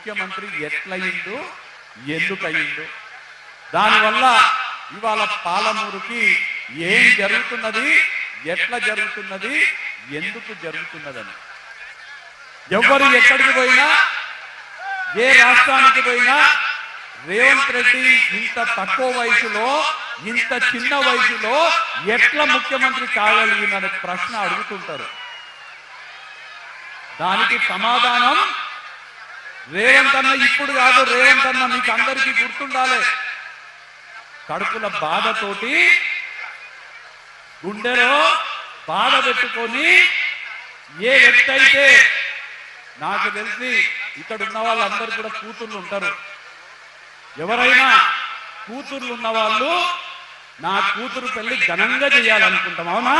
ముఖ్యమంత్రి ఎట్లయిండు, ఎందుకయిండు, దానివల్ల ఇవాళ పాలమూరుకి ఏం జరుగుతున్నది, ఎట్లా జరుగుతున్నది, ఎందుకు జరుగుతున్నదని ఎవరు ఎక్కడికి పోయినా, ఏ రాష్ట్రానికి పోయినా రేవంత్ రెడ్డి ఇంత తక్కువ వయసులో, ఇంత చిన్న వయసులో ఎట్లా ముఖ్యమంత్రి కాగలిగిననే ప్రశ్న అడుగుతుంటారు. దానికి సమాధానం రేవంత్ అన్న ఇప్పుడు కాదు, రేవంత్ అన్న మీకు అందరికీ గుర్తుండాలి, కడుపుల బాధతోటి గుండెలో బాధ పెట్టుకొని ఏ వ్యక్తి అయితే, నాకు తెలిసి ఇక్కడ ఉన్న వాళ్ళందరూ కూడా కూతుర్లు ఉంటారు, ఎవరైనా కూతుర్లు ఉన్న వాళ్ళు నా కూతురు పెళ్లి ఘనంగా చేయాలనుకుంటాం, అవునా?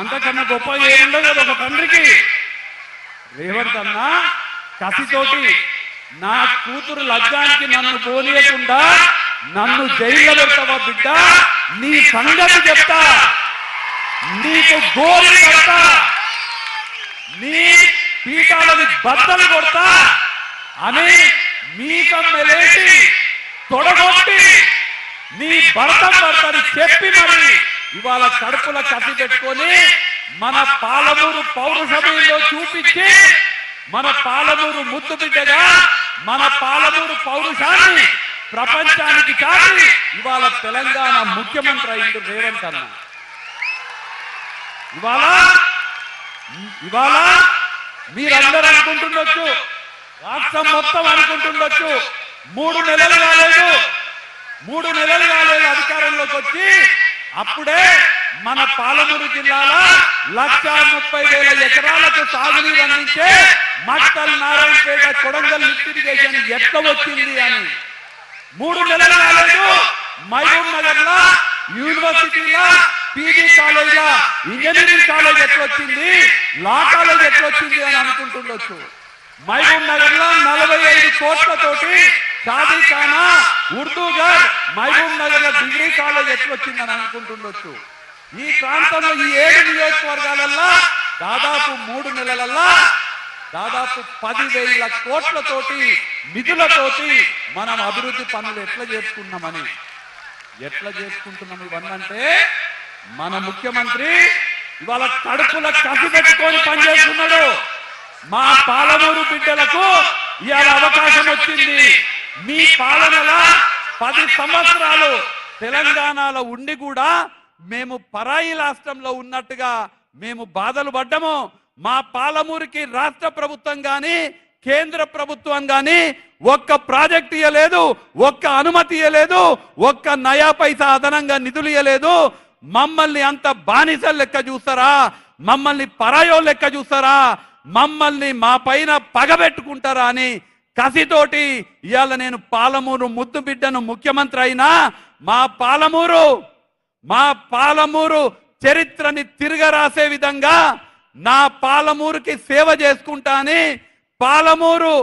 అంతకన్నా గొప్ప ఏముండదు కదా ఒక తండ్రికి. రేవంత్ అన్న కసితోటి నా కూతురు లగ్గానికి నన్ను పోనీయకుండా నన్ను జైల్లో పెడతావా బిడ్డ, నీ సంగతి చెప్తా, నీకు గోరి కడతా, నీ పీఠాలని బద్దలు కొడతా అని మీకం మెలేసి తొడగొట్టి నీ భర్తని చెప్పి మరి ఇవాళ కడుపుల కసి పెట్టుకొని మన పాలమూరు పౌరుషమేందో చూపించి, మన పాలమూరు ముద్దు బిడ్డగా మన పాలమూరు పౌరుషాన్ని ప్రపంచానికి చాటి ఇవాళ తెలంగాణ ముఖ్యమంత్రి అయింది రేవంత్ అన్న. ఇవాళ మీరందరూ అనుకుంటుండొచ్చు, రాష్ట్రం మొత్తం అనుకుంటుండొచ్చు, 3 నెలలు కాలేదు అధికారంలోకి వచ్చి అప్పుడే మన పాలమూరు జిల్లాలో 1,30,000 ఎకరాలకు సాగునీరు అందించే మక్తల్, నారాయణపేట, కొడంగల్ లిఫ్ట్ ఇరిగేషన్ ఎట్లా వచ్చింది అని. 3 నెలలు కాలేదు మహబూబ్ నగర్ లో యూనివర్సిటీలో పీజీ కాలేజ్, ఇంజనీరింగ్ కాలేజ్ ఎట్లా వచ్చింది, లా కాలేజ్ ఎట్లా వచ్చింది అని అనుకుంటుండొచ్చు. మహబూబ్ నగర్ లో 45 కోట్లతోటి షాదీఖానా, ఉర్దూగర్, మహబూబ్ నగర్ లో డిగ్రీ కాలేజ్ ఎట్లా వచ్చిందని అనుకుంటుండొచ్చు. ఈ ప్రాంతంలో ఈ 7 నియోజకవర్గాలల్లో దాదాపు 3 నెలలల్లో దాదాపు 10,000 కోట్లతోటి నిధులతోటి మనం అభివృద్ధి పనులు ఎట్లా చేసుకుంటున్నాం ఇవన్నంటే మన ముఖ్యమంత్రి ఇవాళ కడుపుల కసి పెట్టుకొని పనిచేస్తున్నాడు. మా పాలమూరు బిడ్డలకు ఇవాళ అవకాశం వచ్చింది. మీ పాలనలో 10 సంవత్సరాలు తెలంగాణలో ఉండి కూడా మేము పరాయి రాష్ట్రంలో ఉన్నట్టుగా మేము బాధలు పడ్డాము. మా పాలమూరుకి రాష్ట్ర ప్రభుత్వం గాని కేంద్ర ప్రభుత్వం గాని ఒక్క ప్రాజెక్ట్ ఇయ్యలేదు, ఒక్క అనుమతి ఇయ్యలేదు, ఒక్క నయా పైసా అదనంగా నిధులు ఇయ్యలేదు. మమ్మల్ని అంత బానిసల లెక్క చూస్తారా, మమ్మల్ని పరాయో లెక్క చూస్తారా, మమ్మల్ని మా పైన పగబెట్టుకుంటారా అని కసితోటి ఇవాళ నేను పాలమూరు ముద్దు బిడ్డను ముఖ్యమంత్రి అయినా మా పాలమూరు చరిత్రని తిరగరాసే విధంగా నా పాలమూరుకి సేవ చేసుకుంటా అని, పాలమూరు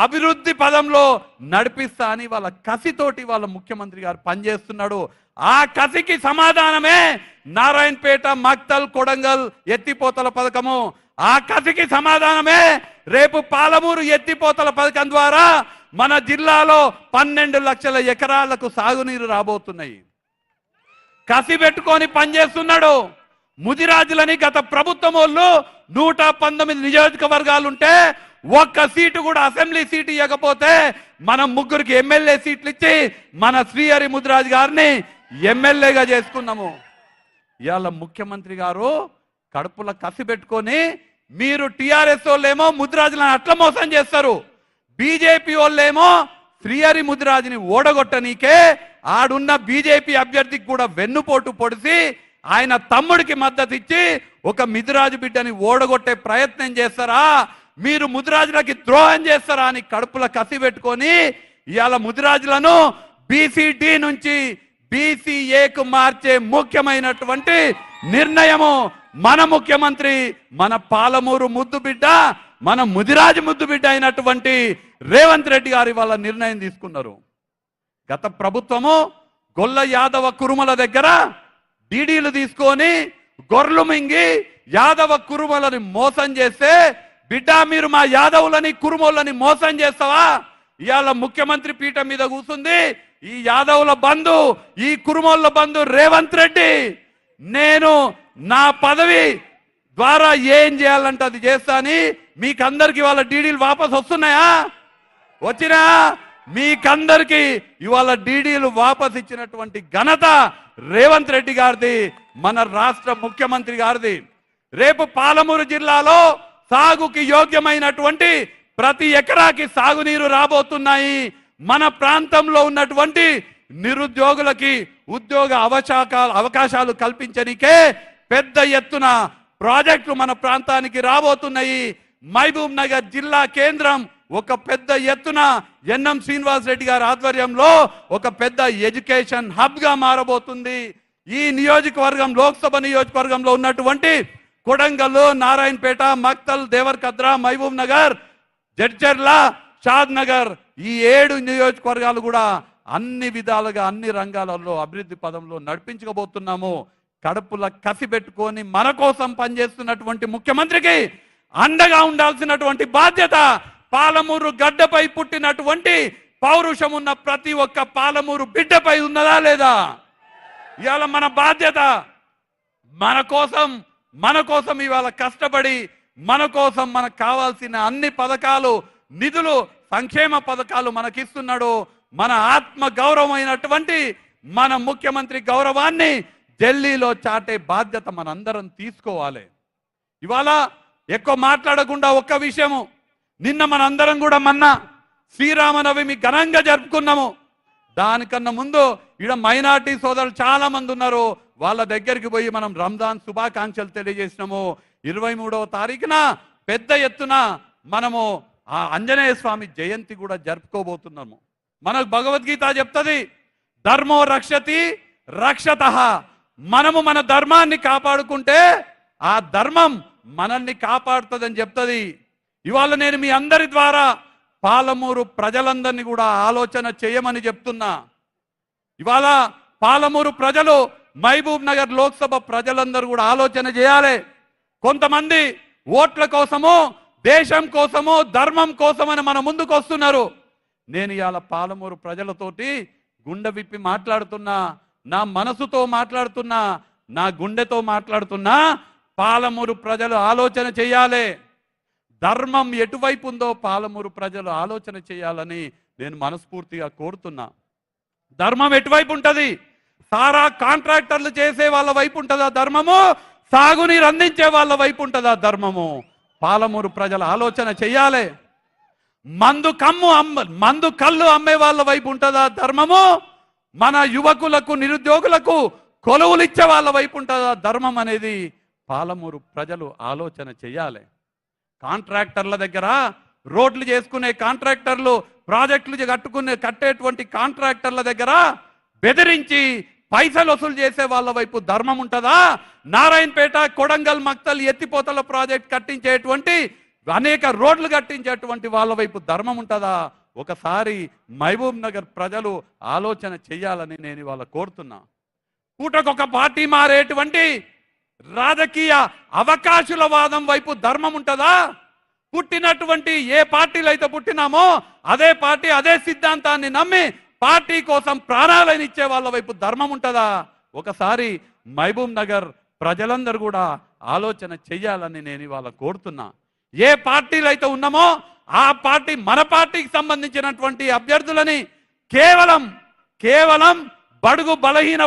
అభివృద్ధి పదంలో నడిపిస్తా అని వాళ్ళ కసితోటి వాళ్ళ ముఖ్యమంత్రి గారు పనిచేస్తున్నాడు. ఆ కసికి సమాధానమే నారాయణపేట, మక్తల్, కొడంగల్ ఎత్తిపోతల పథకము. ఆ కసికి సమాధానమే రేపు పాలమూరు ఎత్తిపోతల పథకం ద్వారా మన జిల్లాలో 12 లక్షల ఎకరాలకు సాగునీరు రాబోతున్నాయి. కసి పెట్టుకొని పనిచేస్తున్నాడు. ముదిరాజులని గత ప్రభుత్వం వాళ్ళు 119 నియోజకవర్గాలుంటే ఒక్క సీటు కూడా అసెంబ్లీ సీటు ఇవ్వకపోతే మనం 3 ఎమ్మెల్యే సీట్లు ఇచ్చి మన శ్రీహరి ముదిరాజు గారిని ఎమ్మెల్యేగా చేసుకున్నాము. ఇవాళ ముఖ్యమంత్రి గారు కడుపుల కసి పెట్టుకొని మీరు టిఆర్ఎస్ వాళ్ళేమో ముదిరాజులను అట్లా మోసం చేస్తారు, బీజేపీ వాళ్ళేమో శ్రీహరి ముదిరాజుని ఓడగొట్టనీకే ఆడున్న బీజేపీ అభ్యర్థికి కూడా వెన్నుపోటు పొడిసి ఆయన తమ్ముడికి మద్దతు ఇచ్చి ఒక ముదిరాజు బిడ్డని ఓడగొట్టే ప్రయత్నం చేస్తారా, మీరు ముదిరాజులకి ద్రోహం చేస్తారా అని కడుపుల కసి పెట్టుకొని ఇవాళ ముదిరాజులను బీసీడీ నుంచి బీసీఏకు మార్చే ముఖ్యమైనటువంటి నిర్ణయము మన ముఖ్యమంత్రి, మన పాలమూరు ముద్దు బిడ్డ, మన ముదిరాజు ముద్దు బిడ్డ అయినటువంటి రేవంత్ రెడ్డి గారు వాళ్ళ నిర్ణయం తీసుకున్నారు. గత ప్రభుత్వము గొల్ల యాదవ కురుమల దగ్గర డీడీలు తీసుకొని గొర్రెలు మింగి యాదవ కురుమలని మోసం చేస్తే బిడ్డ మీరు మా యాదవులని కురుమోళ్ళని మోసం చేస్తావా? ఇవాళ ముఖ్యమంత్రి పీఠం మీద కూర్చుంది ఈ యాదవుల బంధు, ఈ కురుమోళ్ళ బంధు రేవంత్ రెడ్డి. నేను నా పదవి ద్వారా ఏం చేయాలంటే అది చేస్తాని మీకందరికి ఇవాళ డీడీలు వాపస్ వస్తున్నాయా? వచ్చినా? మీకందరికి ఇవాళ డీడీలు వాపస్ ఇచ్చినటువంటి ఘనత రేవంత్ రెడ్డి గారిది, మన రాష్ట్ర ముఖ్యమంత్రి గారిది. రేపు పాలమూరు జిల్లాలో సాగుకి యోగ్యమైనటువంటి ప్రతి ఎకరాకి సాగునీరు రాబోతున్నాయి. మన ప్రాంతంలో ఉన్నటువంటి నిరుద్యోగులకి ఉద్యోగ అవకాశాలు కల్పించనికే పెద్ద ఎత్తున ప్రాజెక్టులు మన ప్రాంతానికి రాబోతున్నాయి. మహబూబ్ నగర్ జిల్లా కేంద్రం ఒక పెద్ద ఎత్తున ఎన్ఎం శ్రీనివాస్ రెడ్డి గారి ఆధ్వర్యంలో ఒక పెద్ద ఎడ్యుకేషన్ హబ్ గా మారబోతుంది. ఈ నియోజకవర్గం లోక్సభ నియోజకవర్గంలో ఉన్నటువంటి కొడంగల్, నారాయణపేట, మక్తల్, దేవరకద్ర, మహబూబ్ నగర్, జడ్చర్ల, షాద్ నగర్ ఈ 7 నియోజకవర్గాలు కూడా అన్ని విధాలుగా అన్ని రంగాలలో అభివృద్ధి పదంలో నడిపించబోతున్నాము. కడుపుల కసి పెట్టుకొని మన కోసం పనిచేస్తున్నటువంటి ముఖ్యమంత్రికి అండగా ఉండాల్సినటువంటి బాధ్యత పాలమూరు గడ్డపై పుట్టినటువంటి పౌరుషం ఉన్న ప్రతి ఒక్క పాలమూరు బిడ్డపై ఉన్నదా లేదా? ఇవాళ మన బాధ్యత మన కోసం ఇవాళ కష్టపడి మన కోసం మనకు కావాల్సిన అన్ని పథకాలు, నిధులు, సంక్షేమ పథకాలు మనకిస్తున్నాడు. మన ఆత్మ గౌరవమైనటువంటి మన ముఖ్యమంత్రి గౌరవాన్ని ఢిల్లీలో చాటే బాధ్యత మనందరం తీసుకోవాలి. ఇవాళ ఎక్కువ మాట్లాడకుండా ఒక్క విషయము, నిన్న మనందరం కూడా శ్రీరామనవమి ఘనంగా జరుపుకున్నాము. దానికన్నా ముందు ఇక్కడ మైనార్టీ సోదరులు చాలా మంది ఉన్నారు, వాళ్ళ దగ్గరికి పోయి మనం రంజాన్ శుభాకాంక్షలు తెలియజేసినాము. 23వ తారీఖున పెద్ద ఎత్తున మనము ఆ ఆంజనేయ స్వామి జయంతి కూడా జరుపుకోబోతున్నాము. మనకు భగవద్గీత చెప్తుంది, ధర్మో రక్షతి రక్షతః. మనము మన ధర్మాన్ని కాపాడుకుంటే ఆ ధర్మం మనల్ని కాపాడుతుందని చెప్తుంది. ఇవాళ నేను మీ అందరి ద్వారా పాలమూరు ప్రజలందరినీ కూడా ఆలోచన చేయమని చెప్తున్నా. ఇవాళ పాలమూరు ప్రజలు, మహబూబ్ నగర్ లోక్సభ ప్రజలందరూ కూడా ఆలోచన చేయాలి. కొంతమంది ఓట్ల కోసమో, దేశం కోసమో, ధర్మం కోసమని మన ముందుకు వస్తున్నారు. నేను ఇవాళ పాలమూరు ప్రజలతోటి గుండె విప్పి మాట్లాడుతున్నా, నా మనసుతో మాట్లాడుతున్నా, నా గుండెతో మాట్లాడుతున్నా. పాలమూరు ప్రజలు ఆలోచన చేయాలి. ధర్మం ఎటువైపు ఉందో పాలమూరు ప్రజలు ఆలోచన చేయాలని నేను మనస్ఫూర్తిగా కోరుతున్నా. ధర్మం ఎటువైపు ఉంటుంది? సారా కాంట్రాక్టర్లు చేసే వాళ్ళ వైపు ఉంటుందా ధర్మము? సాగునీరు అందించే వాళ్ళ వైపు ఉంటుందా ధర్మము? పాలమూరు ప్రజలు ఆలోచన చెయ్యాలి. మందు కళ్ళు అమ్మే వాళ్ళ వైపు ఉంటుందా ధర్మము? మన యువకులకు, నిరుద్యోగులకు కొలువులు ఇచ్చే వాళ్ళ వైపు ఉంటుందా ధర్మం అనేది పాలమూరు ప్రజలు ఆలోచన చెయ్యాలి. కాంట్రాక్టర్ల దగ్గర, రోడ్లు చేసుకునే కాంట్రాక్టర్లు, ప్రాజెక్టులు కట్టేటువంటి కాంట్రాక్టర్ల దగ్గర బెదిరించి పైసలు వసూలు చేసే వాళ్ళ వైపు ధర్మం ఉంటుందా? నారాయణపేట, కొడంగల్, మక్తల్ ఎత్తిపోతల ప్రాజెక్ట్ కట్టించేటువంటి అనేక రోడ్లు కట్టించేటువంటి వాళ్ళ వైపు ధర్మం ఉంటుందా? ఒకసారి మహబూబ్ నగర్ ప్రజలు ఆలోచన చెయ్యాలని నేను ఇవాళ కోరుతున్నా. పూటకొక పార్టీ మారేటువంటి రాజకీయ అవకాశాల వాదం వైపు ధర్మం ఉంటుందా? పుట్టినటువంటి ఏ పార్టీలు అయితే పుట్టినామో అదే పార్టీ, అదే సిద్ధాంతాన్ని నమ్మి పార్టీ కోసం ప్రాణాలను ఇచ్చే వాళ్ళ వైపు ధర్మం ఉంటుందా? ఒకసారి మహబూబ్ నగర్ ప్రజలందరూ కూడా ఆలోచన చెయ్యాలని నేను ఇవాళ కోరుతున్నా. ఏ పార్టీలు అయితే ఉన్నామో ఆ పార్టీ, మన పార్టీకి సంబంధించినటువంటి అభ్యర్థులని కేవలం బడుగు బలహీన